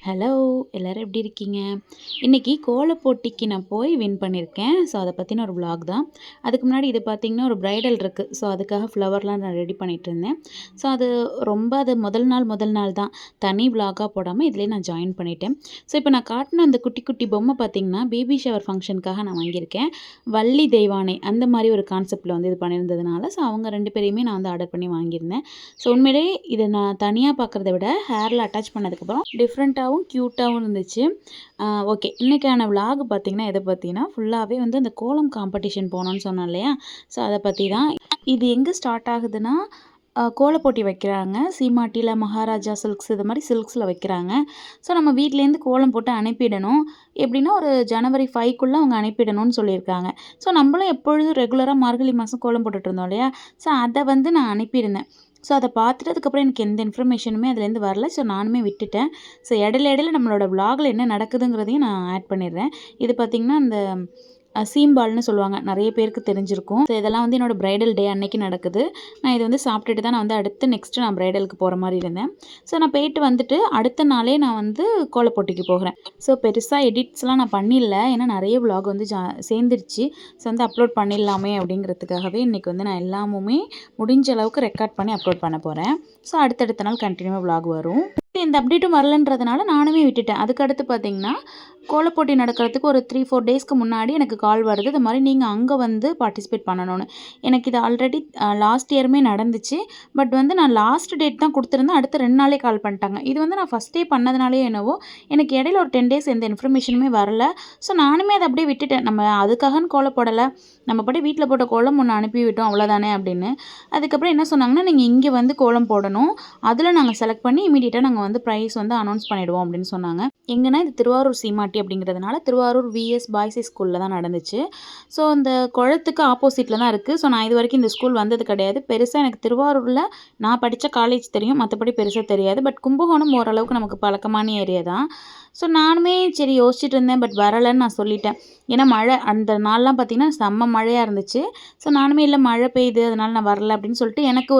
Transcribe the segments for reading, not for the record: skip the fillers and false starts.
Hello! எல்லாரும் எப்படி இருக்கீங்க? இன்னைக்கு கோலப் போட்டிக்கு நான் போய் வின் பண்ணியிருக்கேன். ஸோ, அத பத்தின ஒரு விளாக் தான். அதுக்கு முன்னாடி இது பார்த்தீங்கன்னா, ஒரு பிரைடல் இருக்கு. ஸோ, அதுக்காக ஃப்ளவர்லாம் நான் ரெடி பண்ணிட்டுருந்தேன். ஸோ, அது முதல் நாள் தான். தனி விளாகா போடாம இதிலயே நான் ஜாயின் பண்ணிட்டேன். ஸோ, இப்போ நான் காட்டுன அந்த குட்டி குட்டி பொம்மை பார்த்தீங்கன்னா, பேபி ஷவர் ஃபங்ஷனுக்காக நான் வாங்கியிருக்கேன். வள்ளி தெய்வானை அந்த மாரி ஒரு கான்செப்ட்ல வந்து இது பண்ணியிருந்ததுனால, ஸோ அவங்க 2 பேரையுமே நான் வந்து ஆர்டர் பண்ணி வாங்கியிருந்தேன். ஸோ, உண்மையிலேயே இத நான் தனியா பார்க்குறத விட ஹேர்ல அட்டாச் பண்ணதுக்கப்புறம் டிஃப்ரெண்ட்டாவும் க்யூட்டாவும் இருந்துச்சு. ஓகே. இன்னைக்கான விளாக் பார்த்தீங்கன்னா, எத பத்தினா, ஃபுல்லாவே வந்து அந்த கோலம் காம்படிஷன் போனோம்னு சொன்னேன் இல்லையா? ஸோ, அத பத்தி தான். இது எங்க ஸ்டார்ட் ஆகுதுன்னா, கோலப் போட்டி வைக்கிறாங்க. சீமாட்டில, மகாராஜா சில்க்ஸ் இது மாரி சில்க்ஸ்ல வைக்கிறாங்க. ஸோ, நம்ம வீட்லேருந்து கோலம் போட்டு அனுப்பிடணும். எப்படின்னா, ஒரு ஜனவரி 5க்குள்ள அவங்க அனுப்பிடணும்னு சொல்லியிருக்காங்க. ஸோ, நம்மளும் எப்பொழுதும் ரெகுலரா மார்கழி மாசம் கோலம் போட்டுட்டு இருந்தோம் இல்லையா? ஸோ, அத வந்து நான் அனுப்பியிருந்தேன். ஸோ, அத பார்த்துட்டு அதுக்கப்புறம் எனக்கு எந்த இன்ஃபர்மேஷனுமே அதுலேருந்து வரல. ஸோ, நானுமே விட்டுட்டேன். ஸோ, இடையில நம்மளோட விளாக்ல என்ன நடக்குதுங்கிறதையும் நான் ஆட் பண்ணிடுறேன். இது பார்த்தீங்கன்னா, அந்த சீம்பால்னு சொல்லுவாங்க. நெறைய பேருக்கு தெரிஞ்சிருக்கும். ஸோ, இதெல்லாம் வந்து என்னோட பிரைடல் டே அன்னைக்கு நடக்குது. நான் இத வந்து சாப்பிட்டுட்டு தான் நான் வந்து அடுத்து நெக்ஸ்ட்டு நான் பிரைடலுக்கு போற மாரி இருந்தேன். ஸோ, நான் போயிட்டு வந்துட்டு அடுத்த நாளே நான் வந்து கோலப் போட்டிக்கு போகிறேன். ஸோ, பெருசா எடிட்ஸ்லாம் நான் பண்ணிடல. ஏன்னா நெறைய விளாக் வந்து சேர்ந்துருச்சு. ஸோ, வந்து அப்லோட் பண்ணிடலாமே அப்படிங்கிறதுக்காகவே இன்னைக்கு வந்து நான் எல்லாமுமே முடிஞ்ச அளவுக்கு ரெக்கார்ட் பண்ணி அப்லோட் பண்ண போறேன். ஸோ, அடுத்தடுத்த நாள் கன்டினியூவா விளாக் வரும். எந்த அப்டேட்டும் வரலன்றதுனால நானுமே விட்டுட்டேன். அதுக்கடுத்து பார்த்தீங்கன்னா, கோலப் போட்டி நடக்கிறதுக்கு ஒரு 3, 4 டேஸ்க்கு முன்னாடி எனக்கு கால் வருது. இது மாரி நீங்க அங்க வந்து பார்ட்டிசிபேட் பண்ணணும்னு. எனக்கு இது ஆல்ரெடி லாஸ்ட் இயருமே நடந்துச்சு. பட் வந்து நான் லாஸ்ட் டேட் தான் குடுத்துருந்தேன். அடுத்த 2 நாளே கால் பண்ணிட்டாங்க. இது வந்து நான் ஃபர்ஸ்ட்டே பண்ணதுனாலயோ என்னவோ, எனக்கு இடையில ஒரு 10 டேஸ் எந்த இன்ஃபர்மேஷனுமே வரல. ஸோ, நானுமே அத அப்படியே விட்டுட்டேன். நம்ம அதுக்காகன்னு கோலம் போடல. நம்ம பாட்டுக்கு வீட்ல போட்ட கோலம் ஒண்ணு அனுப்பி விட்டோம் அவ்வளோதானே அப்படின்னு. அதுக்கப்புறம் என்ன சொன்னாங்கன்னா, நீங்க இங்க வந்து கோலம் போடணும். அதில நாங்க செலக்ட் பண்ணி இம்மீடியட்டா நாங்க வந்து பிரைஸ் வந்து அனௌன்ஸ் பண்ணிடுவோம் அப்படின்னு சொன்னாங்க. எங்கன்னா இது திருவாரூர் சீமாட்டி அப்படிங்கிறதுனால திருவாரூர் விஎஸ் பாய்ஸ் ஹை ஸ்கூல்ல தான் நடந்துச்சு. ஸோ, அந்த குளத்துக்கு ஆப்போசிட்ல தான் இருக்கு. ஸோ, நான் இதுவரைக்கும் இந்த ஸ்கூல் வந்தது கிடையாது. பெருசா எனக்கு திருவாரூர்ல நான் படிச்ச காலேஜ் தெரியும். மத்தபடி பெருசா தெரியாது. பட் கும்பகோணம் ஓரளவுக்கு நமக்கு பழக்கமான ஏரியா தான். ஸோ, நானுமே சரி யோசிச்சுட்டு இருந்தேன். பட் வரலன்னு நான் சொல்லிட்டேன். ஏன்னா மழை அந்த நாள்லாம் பார்த்தீங்கன்னா, செம்ம மழையா இருந்துச்சு. ஸோ, நானுமே இல்ல மழை பெய்யுது அதனால நான் வரல அப்படின்னு சொல்லிட்டு எனக்கு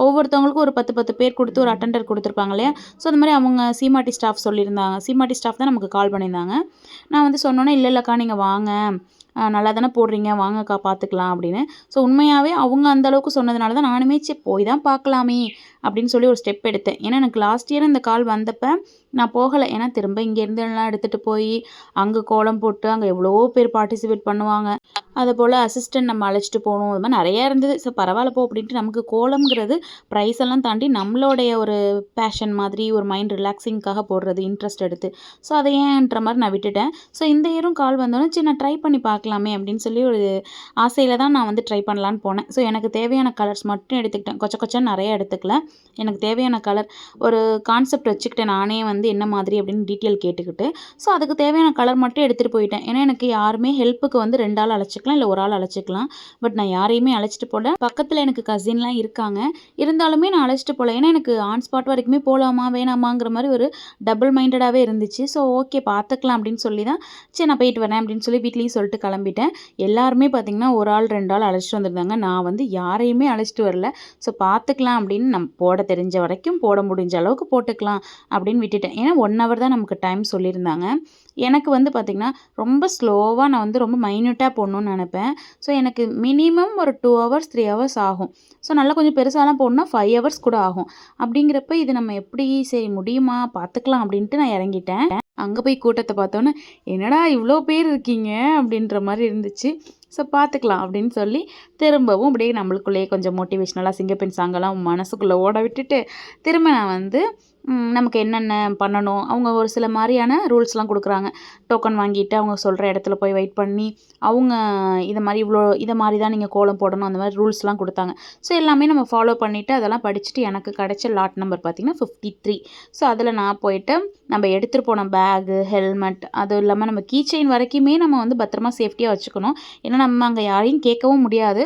ஒவ்வொருத்தவங்களுக்கும் ஒரு 10, 10 பேர் குடுத்து ஒரு அட்டெண்டர் குடுத்துருப்பாங்க இல்லையா? ஸோ, அந்த மாரி அவங்க சீமாட்டி ஸ்டாஃப் சொல்லியிருந்தாங்க. சீமாட்டி ஸ்டாஃப் தான் நமக்கு கால் பண்ணியிருந்தாங்க. நான் வந்து சொன்னோனே, "இல்ல இல்லக்கா நீங்க வாங்க. நல்லா தானே போடுறீங்க. வாங்கக்கா பார்த்துக்கலாம்" அப்படின்னு. ஸோ, உண்மையாவே அவங்க அந்த அளவுக்கு சொன்னதுனால தான் நானுமே சரி போய் தான் பார்க்கலாமே அப்படின்னு சொல்லி ஒரு ஸ்டெப் எடுத்தேன். ஏன்னா எனக்கு லாஸ்ட் இயர் இந்த கால் வந்தப்ப நான் போகல. ஏன்னா திரும்ப இங்கேருந்து எல்லாம் எடுத்துட்டு போய் அங்க கோலம் போட்டு அங்க எவ்வளவோ பேர் பார்ட்டிசிபேட் பண்ணுவாங்க. அதுபோல அசிஸ்டன்ட் நம்ம அழைச்சிட்டு போணும். அது மாரி நெறையா இருந்தது. ஸோ, பரவாயில்ல போ அப்படின்ட்டு நமக்கு கோலம்ங்கிறது ப்ரைஸ் எல்லாம் தாண்டி நம்மளுடைய ஒரு பேஷன் மாதிரி ஒரு மைண்ட் ரிலாக்ஸிங்க்காக போடுறது இன்ட்ரெஸ்ட் எடுத்து. ஸோ, அத ஏன்ற மாரி நான் விட்டுட்டேன். ஸோ, இந்த இயரும் கால் வந்தோனே சரி நான் ட்ரை பண்ணி பார்க்கலாமே அப்படின்னு சொல்லி ஒரு ஆசையில தான் நான் வந்து ட்ரை பண்ணலான்னு போனேன். ஸோ, எனக்கு தேவையான கலர்ஸ் மட்டும் எடுத்துக்கிட்டேன். கொச்ச கொச்சன்னு நெறைய எடுத்துக்கல. எனக்கு தேவையான கலர் ஒரு கான்செப்ட் வச்சுக்கிட்டேன். நானே வந்து என்ன மாதிரி அப்படின்னு டீட்டெயில் கேட்டுக்கிட்டு. ஸோ, அதுக்கு தேவையான கலர் மட்டும் எடுத்துட்டு போயிட்டேன். ஏன்னா எனக்கு யாருமே ஹெல்ப்புக்கு வந்து 2 ஆள் அழைச்சுக்கலாம். இல்ல 1 ஆள் அழைச்சுக்கலாம். பட் நான் யாரையுமே அழைச்சிட்டு போல. பக்கத்துல எனக்கு கசின்லாம் இருக்காங்க. இருந்தாலுமே நான் அழைச்சிட்டு போல. ஏன்னா எனக்கு ஆன் ஸ்பாட் வரைக்குமே போலாமா? வேணாமாங்கிற மாரி ஒரு டபுள் மைண்டடாவே இருந்துச்சு. ஸோ, ஓகே பார்த்துக்கலாம் அப்படின்னு சொல்லி தான் சரி நான் போயிட்டு வரேன் அப்படின்னு சொல்லி வீட்லயும் சொல்லிட்டு கிளம்பிட்டேன். எல்லாருமே பார்த்தீங்கன்னா 1 ஆள் 2 ஆள் அழைச்சிட்டு வந்திருந்தாங்க. நான் வந்து யாரையுமே அழைச்சிட்டு வரல. ஸோ, பார்த்துக்கலாம் அப்படின்னு போட தெரிஞ்ச வரைக்கும் போட முடிஞ்ச அளவுக்கு போட்டுக்கலாம் அப்படின்னு விட்டுட்டேன். ஏன்னா 1 ஹவர் தான் நமக்கு டைம் சொல்லியிருந்தாங்க. எனக்கு வந்து பார்த்தீங்கன்னா, ரொம்ப ஸ்லோவா நான் வந்து ரொம்ப மைன்யூட்டா போடணும்னு நெனைப்பேன். ஸோ, எனக்கு மினிமம் ஒரு 2 ஹவர்ஸ் 3 ஹவர்ஸ் ஆகும். ஸோ, நல்லா கொஞ்சம் பெருசாலாம் போடணும்னா 5 ஹவர்ஸ் கூட ஆகும். அப்படிங்கிறப்ப இது நம்ம எப்படி சரி முடியுமா? பார்த்துக்கலாம் அப்படின்ட்டு நான் இறங்கிட்டேன். அங்க போய் கூட்டத்த பார்த்தோன்னே, "என்னடா இவ்ளோ பேர் இருக்கீங்க?" அப்படின்ற மாரி இருந்துச்சு. ஸோ, பார்த்துக்கலாம் அப்படின்னு சொல்லி திரும்பவும் அப்படியே நம்மளுக்குள்ளேயே கொஞ்சம் மோட்டிவேஷனலா சிங்கப்பெண் சாங்கெல்லாம் மனசுக்குள்ள ஓட விட்டுட்டு, திரும்ப நான் வந்து நமக்கு என்னென்ன பண்ணணும், அவங்க ஒரு சில மாரியான ரூல்ஸ்லாம் குடுக்குறாங்க. டோக்கன் வாங்கிட்டு அவங்க சொல்ற இடத்துல போய் வெயிட் பண்ணி, அவங்க இத மாரி தான் நீங்க கோலம் போடணும் அந்த மாரி ரூல்ஸ்லாம் குடுத்தாங்க. ஸோ, எல்லாமே நம்ம ஃபாலோ பண்ணிட்டு அதெல்லாம் படிச்சுட்டு எனக்கு கிடைச்ச லாட் நம்பர் பார்த்தீங்கன்னா 53. ஸோ, அதில நான் போயிட்டு நம்ம எடுத்துட்டு போன பேகு, ஹெல்மெட் அதுவும் இல்லாம நம்ம கீ செயின் வரைக்குமே நம்ம வந்து பத்திரமா சேஃப்டியா வச்சுக்கணும். ஏன்னா நம்ம அங்க யாரையும் கேட்கவும் முடியாது.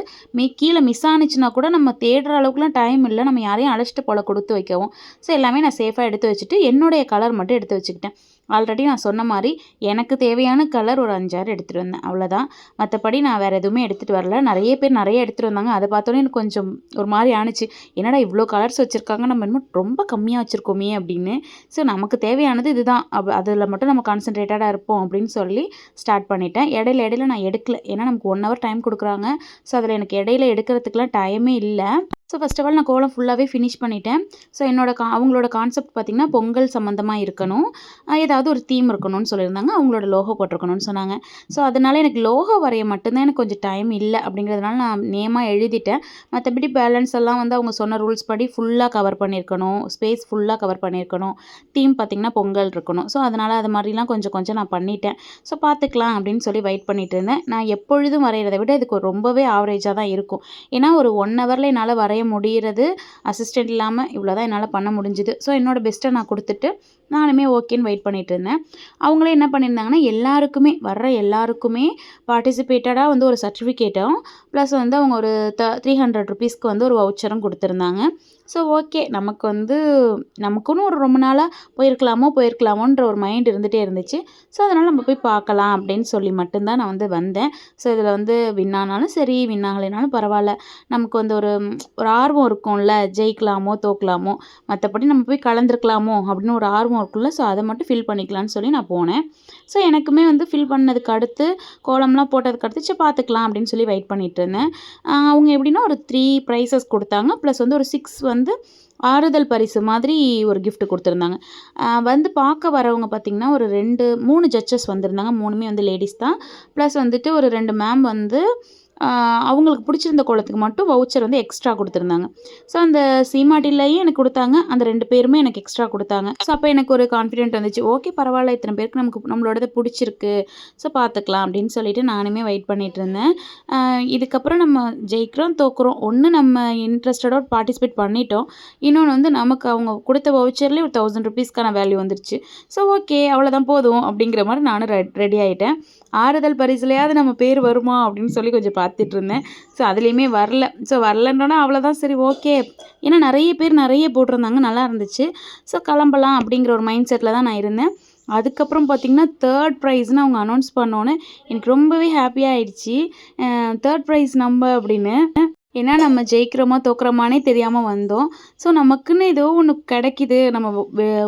கீழ மிஸ் ஆனுச்சுன்னா கூட நம்ம தேடுற அளவுக்குலாம் டைம் இல்ல. நம்ம யாரையும் அழைச்சிட்டு போல குடுத்து வைக்கவும். ஸோ, எல்லாமே நான் சேஃபாக எடுத்து வச்சுட்டு என்னுடைய கலர் மட்டும் எடுத்து வச்சுக்கிட்டேன். ஆல்ரெடி நான் சொன்ன மாதிரி எனக்கு தேவையான கலர் ஒரு 5, 6 எடுத்துகிட்டு வந்தேன், அவ்வளோதான். மற்றபடி நான் வேறு எதுவுமே எடுத்துகிட்டு வரல. நிறைய பேர் நிறைய எடுத்துகிட்டு வந்தாங்க. அதை பார்த்தோன்னே எனக்கு கொஞ்சம் ஒரு மாதிரி ஆணுச்சு. என்னடா இவ்வளோ கலர்ஸ் வச்சுருக்காங்க, நம்ம இன்னும் ரொம்ப கம்மியாக வச்சுருக்கோமே அப்படின்னு. ஸோ நமக்கு தேவையானது இதுதான், அதில் மட்டும் நம்ம கான்சன்ட்ரேட்டடாக இருப்போம் அப்படின்னு சொல்லி ஸ்டார்ட் பண்ணிட்டேன். இடையில நான் எடுக்கல, ஏன்னா நமக்கு 1 ஹவர் டைம் கொடுக்குறாங்க. ஸோ அதில் எனக்கு இடையில எடுக்கிறதுக்குலாம் டைமே இல்லை. ஸோ ஃபர்ஸ்ட் ஆஃப் ஆல் நான் கோலம் ஃபுல்லாகவே ஃபினிஷ் பண்ணிட்டேன். ஸோ அவங்களோட கான்செப்ட் பார்த்திங்கன்னா பொங்கல் சம்மந்தமாக இருக்கணும், ஏதாவது ஒரு தீம் இருக்கணும்னு சொல்லியிருந்தாங்க. அவங்களோட லோகோ போட்டிருக்கணும்னு சொன்னாங்க. ஸோ அதனால் எனக்கு லோகோ வரைய மட்டும்தான் எனக்கு கொஞ்சம் டைம் இல்லை அப்படிங்கிறதுனால நான் நேமாக எழுதிட்டேன். மற்றபடி பேலன்ஸ் எல்லாம் வந்து அவங்க சொன்ன ரூல்ஸ் படி ஃபுல்லாக கவர் பண்ணியிருக்கணும், ஸ்பேஸ் ஃபுல்லாக கவர் பண்ணியிருக்கணும், தீம் பார்த்திங்கன்னா பொங்கல் இருக்கணும். ஸோ அதனால் அது மாதிரிலாம் கொஞ்சம் நான் பண்ணிட்டேன். ஸோ பார்த்துக்கலாம் அப்படின்னு சொல்லி வெயிட் பண்ணிட்டு இருந்தேன். நான் எப்பொழுதும் வரைகிறத விட இதுக்கு ரொம்பவே ஆவரேஜாக தான் இருக்கும். ஏன்னா ஒரு 1 ஹவரில் என்னால் வரைய முடிகிறது, அசிஸ்டன்ட் இல்லாமல் இவ்வளோதான் என்னால் பண்ண முடிஞ்சுது. ஸோ என்னோடய பெஸ்ட்டை நான் கொடுத்துட்டு நானுமே ஓகேன்னு வெயிட் பண்ணிட்டு இருந்தேன். அவங்களே என்ன பண்ணியிருந்தாங்கன்னா எல்லாருக்குமே வர்ற எல்லாருக்குமே பார்ட்டிசிபேட்டடாக வந்து ஒரு சர்டிஃபிகேட்டும் ப்ளஸ் வந்து அவங்க ஒரு 300 ருபீஸ்க்கு வந்து ஒரு வவுச்சரும் கொடுத்துருந்தாங்க. ஸோ ஓகே, நமக்கு வந்து நமக்குன்னு ஒரு ரொம்ப நாளாக போயிருக்கலாமோன்ற ஒரு மைண்ட் இருந்துகிட்டே இருந்துச்சு. ஸோ அதனால் நம்ம போய் பார்க்கலாம் அப்படின்னு சொல்லி மட்டும்தான் நான் வந்து வந்தேன். ஸோ இதில் வந்து வின் ஆனாலும் சரி, வின் ஆகலைனாலும் பரவாயில்ல, நமக்கு வந்து ஒரு ஆர்வம் இருக்கும்ல, ஜெயிக்கலாமோ தோக்கலாமோ, மற்றபடி நம்ம போய் கலந்துருக்கலாமோ அப்படின்னு ஒரு ஆர்வம் இருக்கும்ல. ஸோ அதை மட்டும் ஃபில் பண்ணிக்கலான்னு சொல்லி நான் போனேன். ஸோ எனக்குமே வந்து ஃபில் பண்ணதுக்கு அடுத்து கோலம்லாம் போட்டதுக்கு அடுத்து சரி பார்த்துக்கலாம் அப்படின்னு சொல்லி வெயிட் பண்ணிட்டு இருந்தேன். அவங்க எப்படின்னா ஒரு 3 ப்ரைஸஸ் கொடுத்தாங்க, ப்ளஸ் வந்து ஒரு 6 வந்து ஆறுதல் பரிசு மாதிரி ஒரு gift கொடுத்துருந்தாங்க. வந்து பார்க்க வரவங்க பார்த்திங்கன்னா ஒரு 3 ஜட்ஜஸ் வந்திருந்தாங்க. 3மே வந்து லேடிஸ் தான். ப்ளஸ் வந்துட்டு ஒரு 2 மேம் வந்து அவங்களுக்கு பிடிச்சிருந்த கோலத்துக்கு மட்டும் வவுச்சர் வந்து எக்ஸ்ட்ரா கொடுத்துருந்தாங்க. ஸோ அந்த சீமாட்டிலையும் எனக்கு கொடுத்தாங்க, அந்த 2 பேருமே எனக்கு எக்ஸ்ட்ரா கொடுத்தாங்க. ஸோ அப்போ எனக்கு ஒரு கான்ஃபிடென்ட் வந்துச்சு, ஓகே பரவாயில்ல, இத்தனை பேருக்கு நம்மளோடது பிடிச்சிருக்கு, ஸோ பார்த்துக்கலாம் அப்படின்னு சொல்லிட்டு நானுமே வெயிட் பண்ணிட்டு இருந்தேன். இதுக்கப்புறம் நம்ம ஜெயிக்கிறோம் தோக்குறோம், ஒன்று நம்ம இன்ட்ரெஸ்டடாக பார்ட்டிசிபேட் பண்ணிட்டோம், இன்னொன்று வந்து நமக்கு அவங்க கொடுத்த வவுச்சர்லேயே ஒரு 1000 ருபீஸ்க்கான வேல்யூ வந்துருச்சு. ஸோ ஓகே அவ்வளோதான் போதும் அப்படிங்கிற மாதிரி நானும் ரெடி ஆகிட்டேன். ஆறுதல் பரிசுலையாவது நம்ம பேர் வருமா அப்படின்னு சொல்லி கொஞ்சம் பார்த்துட்டு இருந்தேன். ஸோ அதுலேயுமே வரல. ஸோ வரலன்றோன்னா அவ்வளோதான், சரி ஓகே, ஏன்னா நிறைய பேர் நிறைய போட்டிருந்தாங்க, நல்லா இருந்துச்சு. ஸோ கிளம்பலாம் அப்படிங்கிற ஒரு மைண்ட் செட்டில் தான் நான் இருந்தேன். அதுக்கப்புறம் பார்த்திங்கன்னா 3rd ப்ரைஸ்னு அவங்க அனௌன்ஸ் பண்ணோன்னே எனக்கு ரொம்பவே ஹாப்பியாக ஆயிடுச்சு. 3rd ப்ரைஸ் நம்ம அப்படின்னு. ஏன்னா நம்ம ஜெயிக்கிறோமா தோக்குறோமானே தெரியாமல் வந்தோம். ஸோ நமக்குன்னு ஏதோ ஒன்று கிடைக்கிது, நம்ம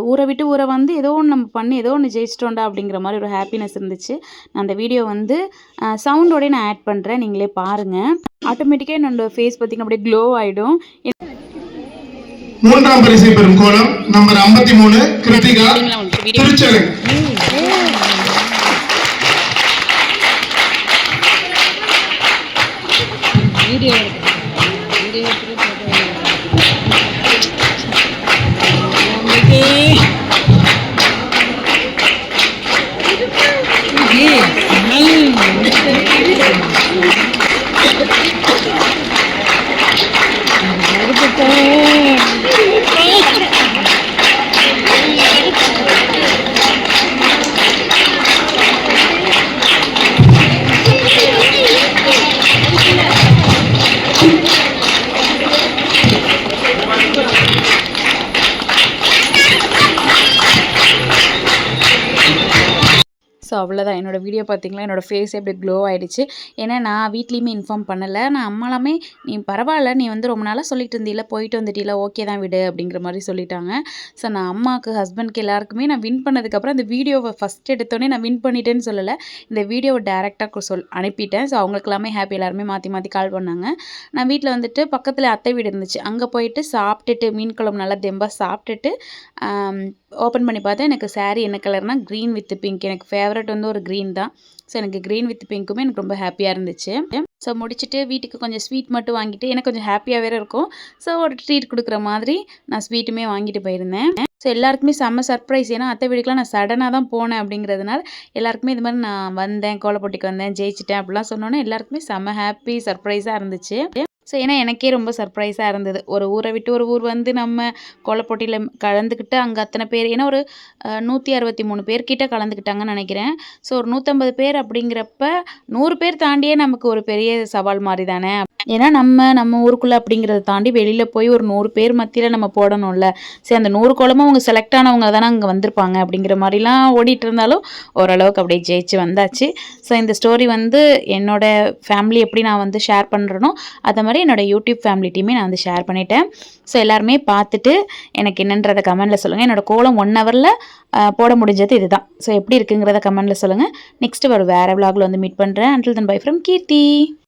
ஊரை விட்டு ஊரை வந்து ஏதோ ஒன்று நம்ம பண்ணி ஏதோ ஒன்று ஜெயிச்சிட்டோண்டா அப்படிங்கிற மாதிரி ஒரு ஹாப்பினஸ் இருந்துச்சு. நான் அந்த வீடியோ வந்து சவுண்டோடய நான் ஆட் பண்ணுறேன், நீங்களே பாருங்கள். ஆட்டோமேட்டிக்காக என்னோட ஃபேஸ் பார்த்திங்கன்னா அப்படியே க்ளோ ஆகிடும். 3ஆம் பரிசை பெறும் கோலம் நம்பர் 53 கிருத்திகா, திருச்செங்கோடு. ஸோ அவ்வளோதான், என்னோடய வீடியோ பார்த்திங்களா, என்னோடய ஃபேஸ் எப்படி க்ளோ ஆகிடுச்சு. ஏன்னா நான் வீட்லேயுமே இன்ஃபார்ம் பண்ணலை, நான் அம்மாலாமே நீ பரவாயில்ல, நீ வந்து ரொம்ப நாளாக சொல்லிட்டு இருந்தீல, போயிட்டு வந்துட்டீல, ஓகே தான் விடு அப்படிங்கிற மாதிரி சொல்லிட்டாங்க. ஸோ நான் அம்மாவுக்கு ஹஸ்பண்ட்க்கு எல்லாருக்குமே நான் வின் பண்ணதுக்கப்புறம் அந்த வீடியோவை ஃபஸ்ட் எடுத்தோடனே நான் வின் பண்ணிட்டேன்னு சொல்லலை, இந்த வீடியோவை டேரெக்டாக அனுப்பிட்டேன். ஸோ அவங்களுக்கு எல்லாமே ஹாப்பி, எல்லாருமே மாற்றி கால் பண்ணாங்க. நான் வீட்டில் வந்துட்டு பக்கத்தில் அத்தை வீடு இருந்துச்சு, அங்கே போயிட்டு சாப்பிட்டுட்டு மீன் குழம்பு நல்லா தெம்பாக சாப்பிட்டுட்டு ஓப்பன் பண்ணி பார்த்தேன். எனக்கு சாரீ என்ன கலர்னால் க்ரீன் வித் பிங்க், எனக்கு ஃபேவரட் வந்து ஒரு க்ரீன் தான். ஸோ எனக்கு க்ரீன் வித் பிங்க்குமே எனக்கு ரொம்ப ஹாப்பியாக இருந்துச்சு. ஸோ முடிச்சுட்டு வீட்டுக்கு கொஞ்சம் ஸ்வீட் மட்டும் வாங்கிட்டு, எனக்கு கொஞ்சம் ஹாப்பியாக வேறு இருக்கும். ஸோ ஒரு ட்ரீட் கொடுக்குற மாதிரி நான் ஸ்வீட்டுமே வாங்கிட்டு போயிருந்தேன். ஸோ எல்லாருக்குமே செம்ம சர்ப்ரைஸ், ஏன்னா அத்தை வீட்டுக்குலாம் நான் சடனாக தான் போனேன் அப்படிங்கிறதுனால எல்லாருக்குமே இது மாதிரி நான் வந்தேன், கோலப்போட்டிக்கு வந்தேன், ஜெயிச்சிட்டேன் அப்படிலாம் சொன்னோன்னே எல்லாருக்குமே செம்ம ஹாப்பி சர்ப்ரைஸாக இருந்துச்சு. ஸோ ஏன்னா எனக்கே ரொம்ப சர்ப்ரைஸாக இருந்தது. ஒரு ஊரை விட்டு ஒரு ஊர் வந்து நம்ம கோலப்போட்டியில கலந்துக்கிட்டு அங்கே அத்தனை பேர் ஏன்னா ஒரு 163 பேர் கிட்ட கலந்துக்கிட்டாங்கன்னு நினைக்கிறேன். ஸோ ஒரு 150 பேர் அப்படிங்கிறப்ப 100 பேர் தாண்டியே நமக்கு ஒரு பெரிய சவால் மாரி தானே. ஏன்னா நம்ம ஊருக்குள்ளே அப்படிங்கிறத தாண்டி வெளியில் போய் ஒரு 100 பேர் மத்தியில் நம்ம போடணும்ல. சரி அந்த 100 கோலமும் அவங்க செலக்ட் ஆனவங்க தானே அங்கே வந்திருப்பாங்க அப்படிங்கிற மாதிரிலாம் ஓடிட்டு இருந்தாலும் ஓரளவுக்கு அப்படியே ஜெயிச்சு வந்தாச்சு. ஸோ இந்த ஸ்டோரி வந்து என்னோட ஃபேமிலி எப்படி நான் வந்து ஷேர் பண்ணுறேனோ அதை மாதிரி என்னோடய யூடியூப் ஃபேமிலிட்டையுமே நான் வந்து ஷேர் பண்ணிட்டேன். ஸோ எல்லாருமே பார்த்துட்டு எனக்கு என்னன்றதை கமெண்ட்டில் சொல்லுங்கள். என்னோடய கோலம் 1 ஹவரில் போட முடிஞ்சது இதுதான். ஸோ எப்படி இருக்குங்கிறத கமெண்ட்டில் சொல்லுங்கள். நெக்ஸ்ட்டு வேறு விலாகில் வந்து மீட் பண்ணுறேன். Until then bye from Keerthi.